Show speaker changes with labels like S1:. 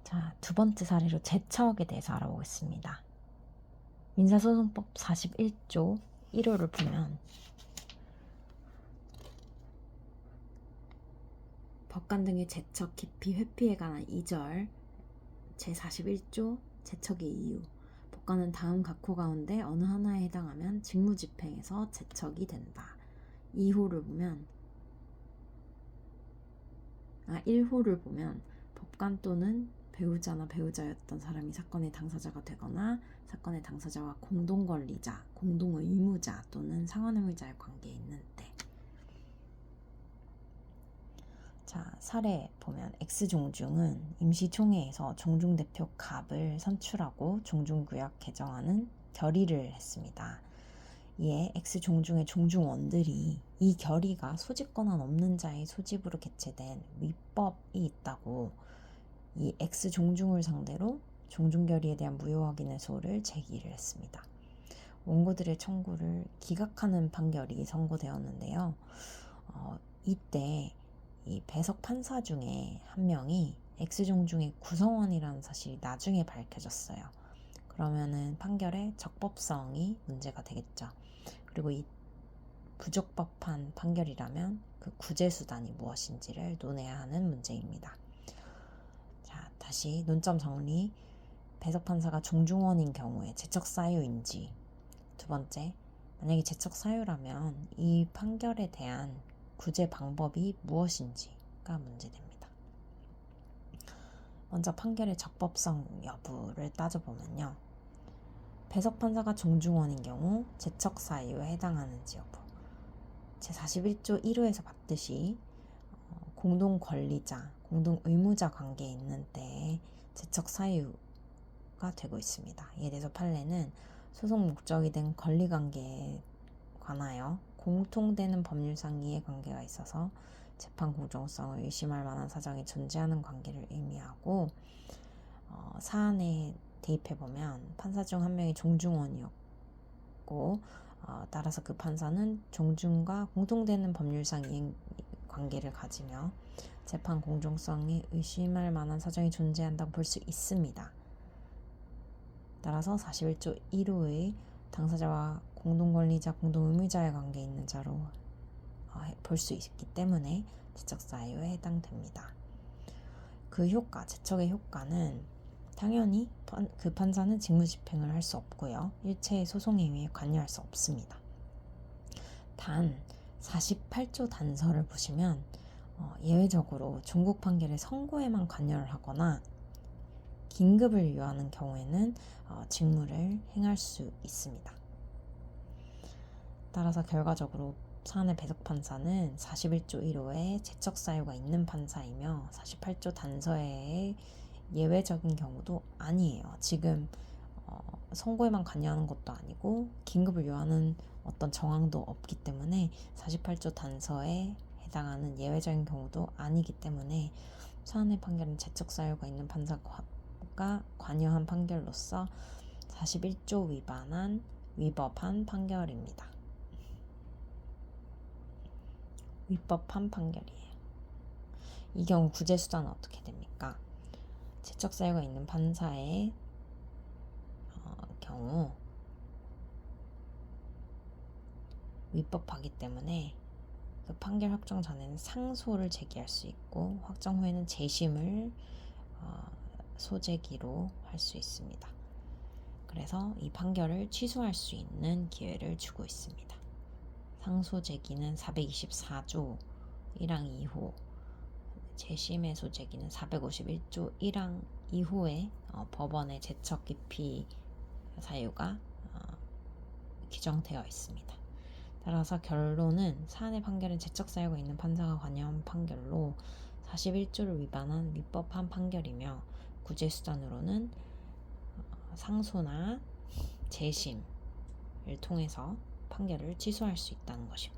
S1: 자, 두 번째 사례로 제척에 대해서 알아보겠습니다. 민사소송법 41조 1호를 보면 법관 등의 제척, 기피, 회피에 관한 2절 제41조 제척의 이유 법관은 다음 각호 가운데 어느 하나에 해당하면 직무집행에서 제척이 된다. 2호를 보면 1호를 보면 법관 또는 배우자나 배우자였던 사람이 사건의 당사자가 되거나 사건의 당사자와 공동권리자, 공동의무자 또는 상환의무자의 관계에 있는 때. 자, 사례 보면 X종중은 임시총회에서 종중대표 갑을 선출하고 종중구역 개정하는 결의를 했습니다. 이에 X종중의 종중원들이 이 결의가 소집권한 없는 자의 소집으로 개최된 위법이 있다고 이 X종중을 상대로 종중결의에 대한 무효확인의소를 제기를 했습니다. 원고들의 청구를 기각하는 판결이 선고되었는데요. 이때 이 배석 판사 중에 한 명이 X종중의 구성원이라는 사실이 나중에 밝혀졌어요. 그러면은 판결의 적법성이 문제가 되겠죠. 그리고 이 부적법한 판결이라면 그 구제수단이 무엇인지를 논해야 하는 문제입니다. 자, 다시 논점 정리. 배석 판사가 종중원인 경우에 제척 사유인지, 두 번째, 만약에 제척 사유라면 이 판결에 대한 구제 방법이 무엇인지가 문제됩니다. 먼저 판결의 적법성 여부를 따져보면요. 배석 판사가 종중원인 경우 제척 사유에 해당하는지 여부. 제41조 1호에서 봤듯이 공동권리자, 공동의무자 관계에 있는 때에 제척 사유가 되고 있습니다. 이에 대해서 판례는 소송 목적이 된 권리관계에 관하여 공통되는 법률상 이해관계가 있어서 재판 공정성을 의심할 만한 사정이 존재하는 관계를 의미하고 사안에 대입해보면 판사 중 한 명이 종중원이었고 따라서 그 판사는 종중과 공통되는 법률상 이해관계를 가지며 재판 공정성이 의심할 만한 사정이 존재한다고 볼 수 있습니다. 따라서 41조 1호의 당사자와 공동권리자, 공동의무자의 관계에 있는 자로 볼 수 있기 때문에 제척 사유에 해당됩니다. 그 효과, 제척의 효과는 당연히 그 판사는 직무집행을 할 수 없고요. 일체의 소송 행위에 관여할 수 없습니다. 단 48조 단서를 보시면 예외적으로 종국 판결의 선고에만 관여를 하거나 긴급을 요하는 경우에는 직무를 행할 수 있습니다. 따라서 결과적으로 사안의 배석 판사는 41조 1호에 제척 사유가 있는 판사이며 48조 단서의 예외적인 경우도 아니에요. 지금 선고에만 관여하는 것도 아니고 긴급을 요하는 어떤 정황도 없기 때문에 48조 단서에 해당하는 예외적인 경우도 아니기 때문에 사안의 판결은 제척 사유가 있는 판사가 관여한 판결로서 41조 위법한 판결입니다. 위법한 판결이에요. 이 경우 구제수단은 어떻게 됩니까? 제척 사유가 있는 판사의 경우 위법하기 때문에 그 판결 확정 전에는 상소를 제기할 수 있고 확정 후에는 재심을 소제기로 할 수 있습니다. 그래서 이 판결을 취소할 수 있는 기회를 주고 있습니다. 상소 제기는 424조 1항 2호, 재심의 소제기는 451조 1항 2호에 법원의 제척 기피 사유가 규정되어 있습니다. 따라서 결론은 사안의 판결은 제척 사유가 있는 판사가 관여한 판결로 41조를 위반한 위법한 판결이며 구제수단으로는 상소나 재심을 통해서 판결을 취소할 수 있다는 것입니다.